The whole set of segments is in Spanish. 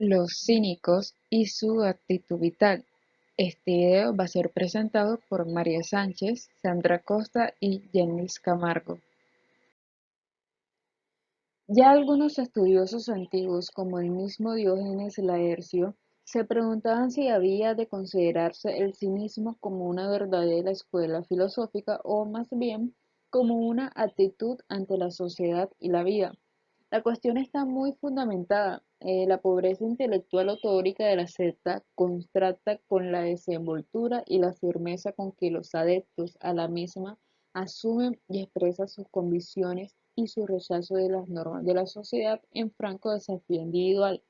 Los cínicos y su actitud vital. Este video va a ser presentado por María Sánchez, Sandra Costa y Jenis Camargo. Ya algunos estudiosos antiguos, como el mismo Diógenes Laercio, se preguntaban si había de considerarse el cinismo como una verdadera escuela filosófica o más bien como una actitud ante la sociedad y la vida. La cuestión está muy fundamentada. La pobreza intelectual o teórica de la secta contrasta con la desenvoltura y la firmeza con que los adeptos a la misma asumen y expresan sus convicciones y su rechazo de las normas de la sociedad en franco desafío individual.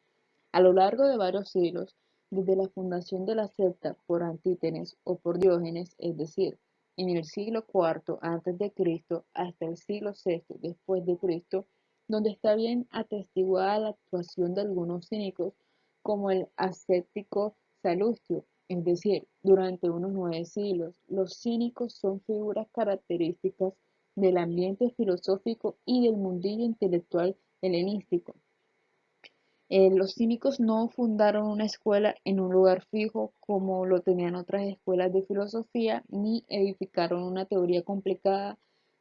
A lo largo de varios siglos, desde la fundación de la secta por Antítenes o por Diógenes, es decir, en el siglo IV a.C. hasta el siglo VI después de Cristo, donde está bien atestiguada la actuación de algunos cínicos, como el ascético Salustio, es decir, durante unos 9 siglos, los cínicos son figuras características del ambiente filosófico y del mundillo intelectual helenístico. Los cínicos no fundaron una escuela en un lugar fijo como lo tenían otras escuelas de filosofía, ni edificaron una teoría complicada,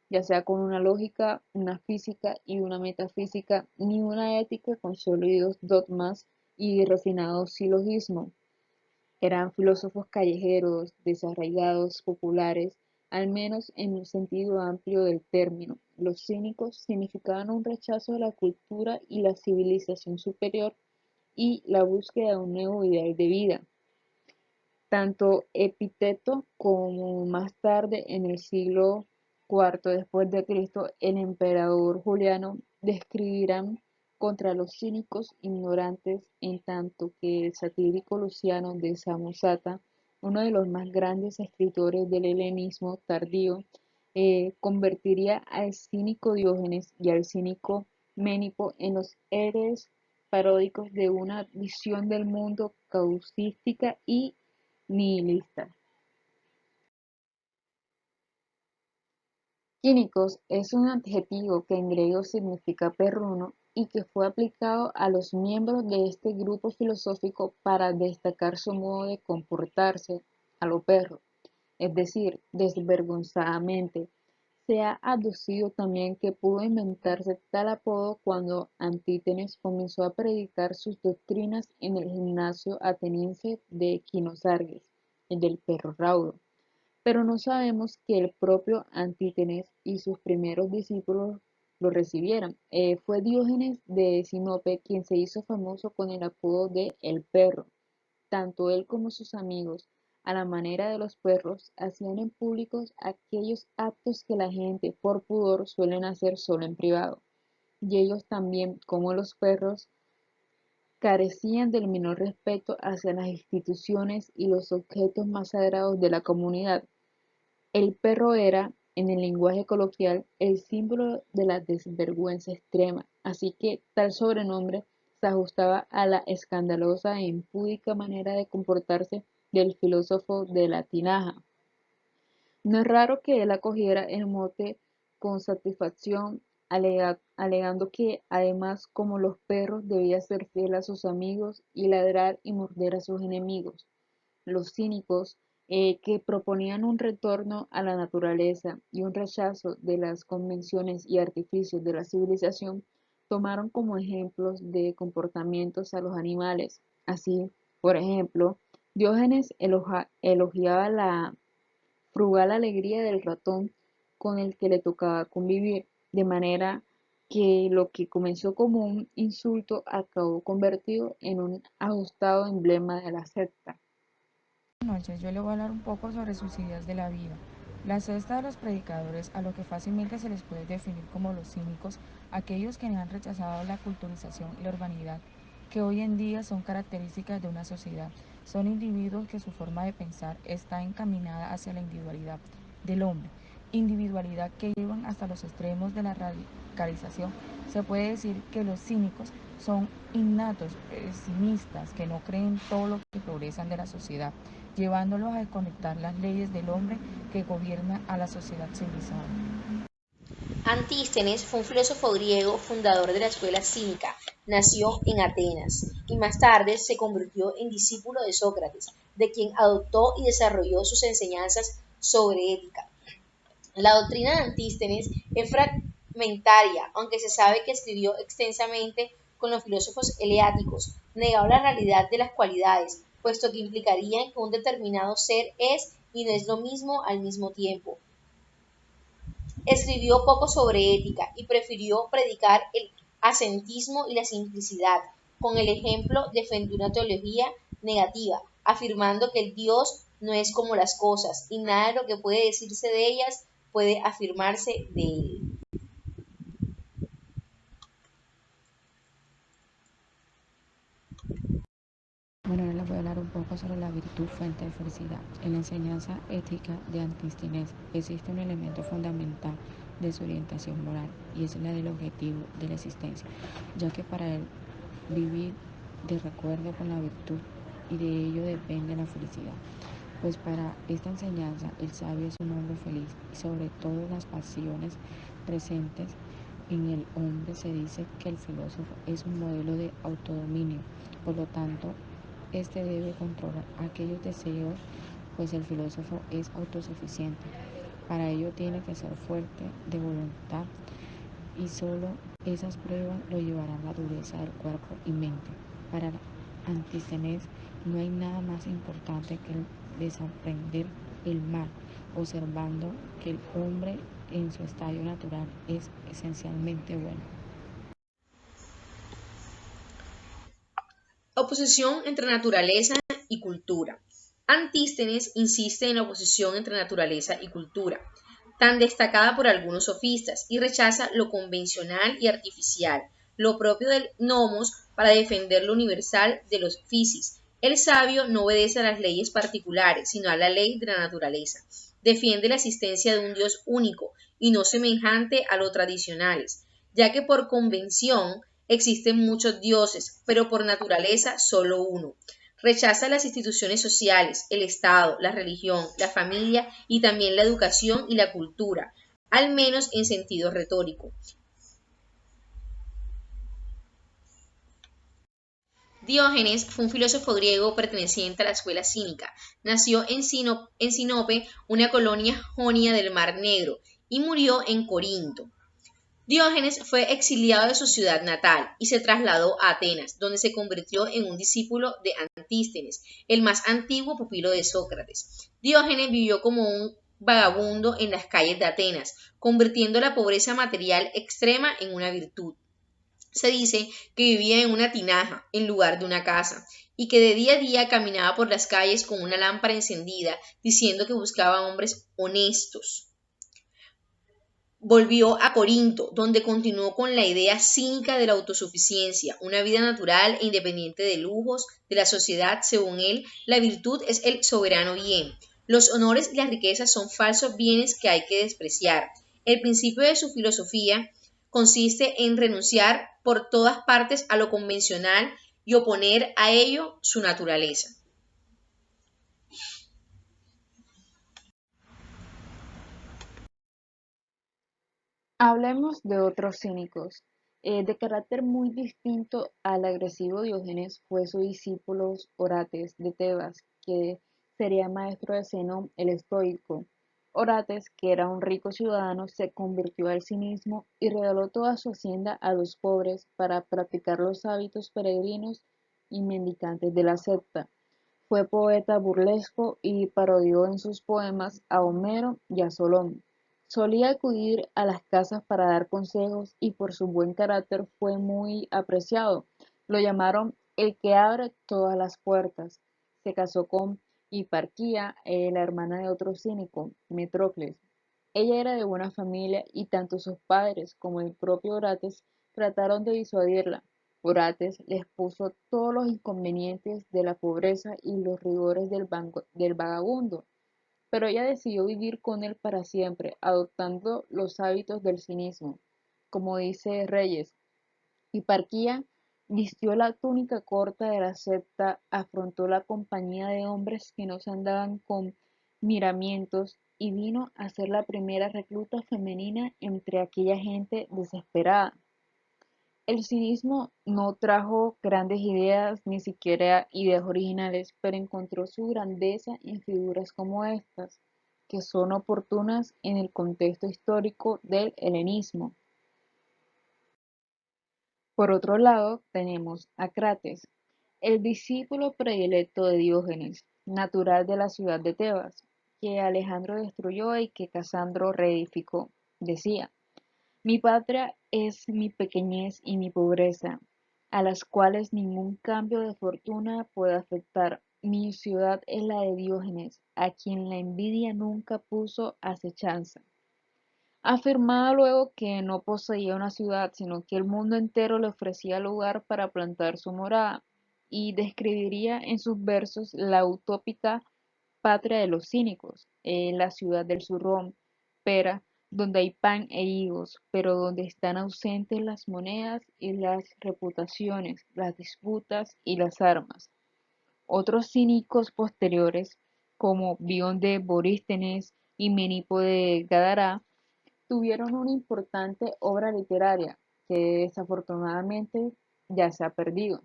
ya sea con una lógica, una física y una metafísica, ni una ética con sólidos dogmas y refinados silogismos. Eran filósofos callejeros, desarraigados, populares, al menos en un sentido amplio del término. Los cínicos significaban un rechazo de la cultura y la civilización superior y la búsqueda de un nuevo ideal de vida. Tanto Epicteto como más tarde, en el siglo IV después de Cristo, el emperador Juliano describirán contra los cínicos ignorantes, en tanto que el satírico Luciano de Samosata, uno de los más grandes escritores del helenismo tardío, convertiría al cínico Diógenes y al cínico Ménipo en los héroes paródicos de una visión del mundo casuística y nihilista. Químicos es un adjetivo que en griego significa perruno y que fue aplicado a los miembros de este grupo filosófico para destacar su modo de comportarse a lo perro, es decir, desvergonzadamente. Se ha aducido también que pudo inventarse tal apodo cuando Antítenes comenzó a predicar sus doctrinas en el gimnasio ateniense de Quinosarges, el del perro raudo. Pero no sabemos que el propio Antítenes y sus primeros discípulos lo recibieran. Fue Diógenes de Sinope quien se hizo famoso con el apodo de El Perro. Tanto él como sus amigos, a la manera de los perros, hacían en públicos aquellos actos que la gente, por pudor, suelen hacer solo en privado. Y ellos también, como los perros, carecían del menor respeto hacia las instituciones y los objetos más sagrados de la comunidad. El perro era, en el lenguaje coloquial, el símbolo de la desvergüenza extrema, así que tal sobrenombre se ajustaba a la escandalosa e impúdica manera de comportarse del filósofo de la tinaja. No es raro que él acogiera el mote con satisfacción, alegando que, además, como los perros, debía ser fiel a sus amigos y ladrar y morder a sus enemigos. Los cínicos, que proponían un retorno a la naturaleza y un rechazo de las convenciones y artificios de la civilización, tomaron como ejemplos de comportamientos a los animales. Así, por ejemplo, Diógenes elogiaba la frugal alegría del ratón con el que le tocaba convivir, de manera que lo que comenzó como un insulto acabó convertido en un ajustado emblema de la secta. Buenas noches, yo le voy a hablar un poco sobre sus ideas de la vida. La cesta de los predicadores, a lo que fácilmente se les puede definir como los cínicos, aquellos que han rechazado la culturización y la urbanidad, que hoy en día son características de una sociedad. Son individuos que su forma de pensar está encaminada hacia la individualidad del hombre, individualidad que llevan hasta los extremos de la radicalización. Se puede decir que los cínicos son innatos, pesimistas, que no creen todo lo que progresan de la sociedad, llevándolos a desconectar las leyes del hombre que gobierna a la sociedad civilizada. Antístenes fue un filósofo griego fundador de la escuela cínica. nació en Atenas y más tarde se convirtió en discípulo de Sócrates, de quien adoptó y desarrolló sus enseñanzas sobre ética. La doctrina de Antístenes es fragmentaria, aunque se sabe que escribió extensamente con los filósofos eleáticos. Negaba la realidad de las cualidades, puesto que implicarían que un determinado ser es y no es lo mismo al mismo tiempo. Escribió poco sobre ética y prefirió predicar el asentismo y la simplicidad. Con el ejemplo defendió una teología negativa, afirmando que el Dios no es como las cosas y nada de lo que puede decirse de ellas puede afirmarse de él. Bueno, ahora les voy a hablar un poco sobre la virtud fuente de felicidad. En la enseñanza ética de Antístenes existe un elemento fundamental de su orientación moral y es la del objetivo de la existencia, ya que para él vivir de recuerdo con la virtud y de ello depende la felicidad. Pues para esta enseñanza el sabio es un hombre feliz y sobre todo las pasiones presentes en el hombre se dice que el filósofo es un modelo de autodominio, por lo tanto este debe controlar aquellos deseos, pues el filósofo es autosuficiente. Para ello tiene que ser fuerte de voluntad y solo esas pruebas lo llevarán a la dureza del cuerpo y mente. Para Antístenes no hay nada más importante que el desaprender el mal, observando que el hombre en su estadio natural es esencialmente bueno. Oposición entre naturaleza y cultura. Antístenes insiste en la oposición entre naturaleza y cultura, tan destacada por algunos sofistas, y rechaza lo convencional y artificial, lo propio del nomos, para defender lo universal de los physis. El sabio no obedece a las leyes particulares, sino a la ley de la naturaleza. Defiende la existencia de un Dios único y no semejante a los tradicionales, ya que por convención existen muchos dioses, pero por naturaleza solo uno. Rechaza las instituciones sociales, el Estado, la religión, la familia y también la educación y la cultura, al menos en sentido retórico. Diógenes fue un filósofo griego perteneciente a la escuela cínica. Nació en Sinope, una colonia jonia del Mar Negro, y murió en Corinto. Diógenes fue exiliado de su ciudad natal y se trasladó a Atenas, donde se convirtió en un discípulo de Antístenes, el más antiguo pupilo de Sócrates. Diógenes vivió como un vagabundo en las calles de Atenas, convirtiendo la pobreza material extrema en una virtud. Se dice que vivía en una tinaja en lugar de una casa y que de día a día caminaba por las calles con una lámpara encendida, diciendo que buscaba hombres honestos. Volvió a Corinto, donde continuó con la idea cínica de la autosuficiencia, una vida natural e independiente de lujos de la sociedad. Según él, la virtud es el soberano bien. Los honores y las riquezas son falsos bienes que hay que despreciar. El principio de su filosofía consiste en renunciar por todas partes a lo convencional y oponer a ello su naturaleza. Hablemos de otros cínicos. De carácter muy distinto al agresivo Diógenes fue su discípulo Orates de Tebas, que sería maestro de Zenón el estoico. Orates, que era un rico ciudadano, se convirtió al cinismo y regaló toda su hacienda a los pobres para practicar los hábitos peregrinos y mendicantes de la secta. Fue poeta burlesco y parodió en sus poemas a Homero y a Solón. Solía acudir a las casas para dar consejos y por su buen carácter fue muy apreciado. Lo llamaron el que abre todas las puertas. Se casó con Hiparquía, la hermana de otro cínico, Metrocles. Ella era de buena familia y tanto sus padres como el propio Orates trataron de disuadirla. Orates les puso todos los inconvenientes de la pobreza y los rigores del vagabundo, pero ella decidió vivir con él para siempre, adoptando los hábitos del cinismo. Como dice Reyes, Hiparquía vistió la túnica corta de la secta, afrontó la compañía de hombres que no se andaban con miramientos y vino a ser la primera recluta femenina entre aquella gente desesperada. El cinismo no trajo grandes ideas, ni siquiera ideas originales, pero encontró su grandeza en figuras como estas, que son oportunas en el contexto histórico del helenismo. Por otro lado, tenemos a Crates, el discípulo predilecto de Diógenes, natural de la ciudad de Tebas, que Alejandro destruyó y que Casandro reedificó. Decía: mi patria es mi pequeñez y mi pobreza, a las cuales ningún cambio de fortuna puede afectar. Mi ciudad es la de Diógenes, a quien la envidia nunca puso acechanza. Afirmaba luego que no poseía una ciudad, sino que el mundo entero le ofrecía lugar para plantar su morada, y describiría en sus versos la utópica patria de los cínicos, la ciudad del zurrón, pera, donde hay pan e higos, pero donde están ausentes las monedas y las reputaciones, las disputas y las armas. Otros cínicos posteriores, como Bion de Borístenes y Menipo de Gadara, tuvieron una importante obra literaria que desafortunadamente ya se ha perdido,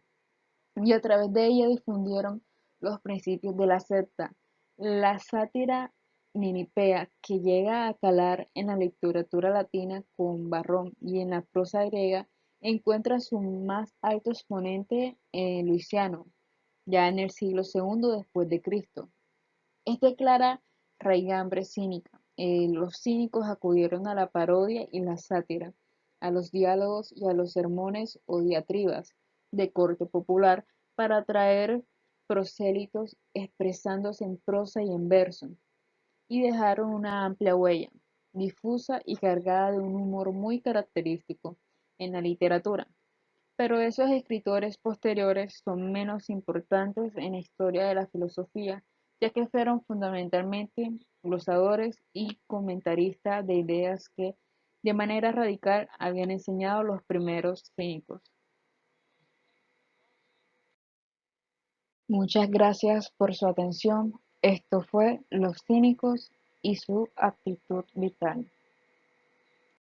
y a través de ella difundieron los principios de la secta. La sátira ninipea, que llega a calar en la literatura latina con Barrón y en la prosa griega, encuentra su más alto exponente en Luciano, ya en el siglo segundo después de Cristo. Es de clara raigambre cínica. Los cínicos acudieron a la parodia y la sátira, a los diálogos y a los sermones o diatribas de corte popular para atraer prosélitos expresándose en prosa y en verso, y dejaron una amplia huella, difusa y cargada de un humor muy característico en la literatura. Pero esos escritores posteriores son menos importantes en la historia de la filosofía, ya que fueron fundamentalmente glosadores y comentaristas de ideas que, de manera radical, habían enseñado los primeros cínicos. Muchas gracias por su atención. Esto fue Los cínicos y su actitud vital.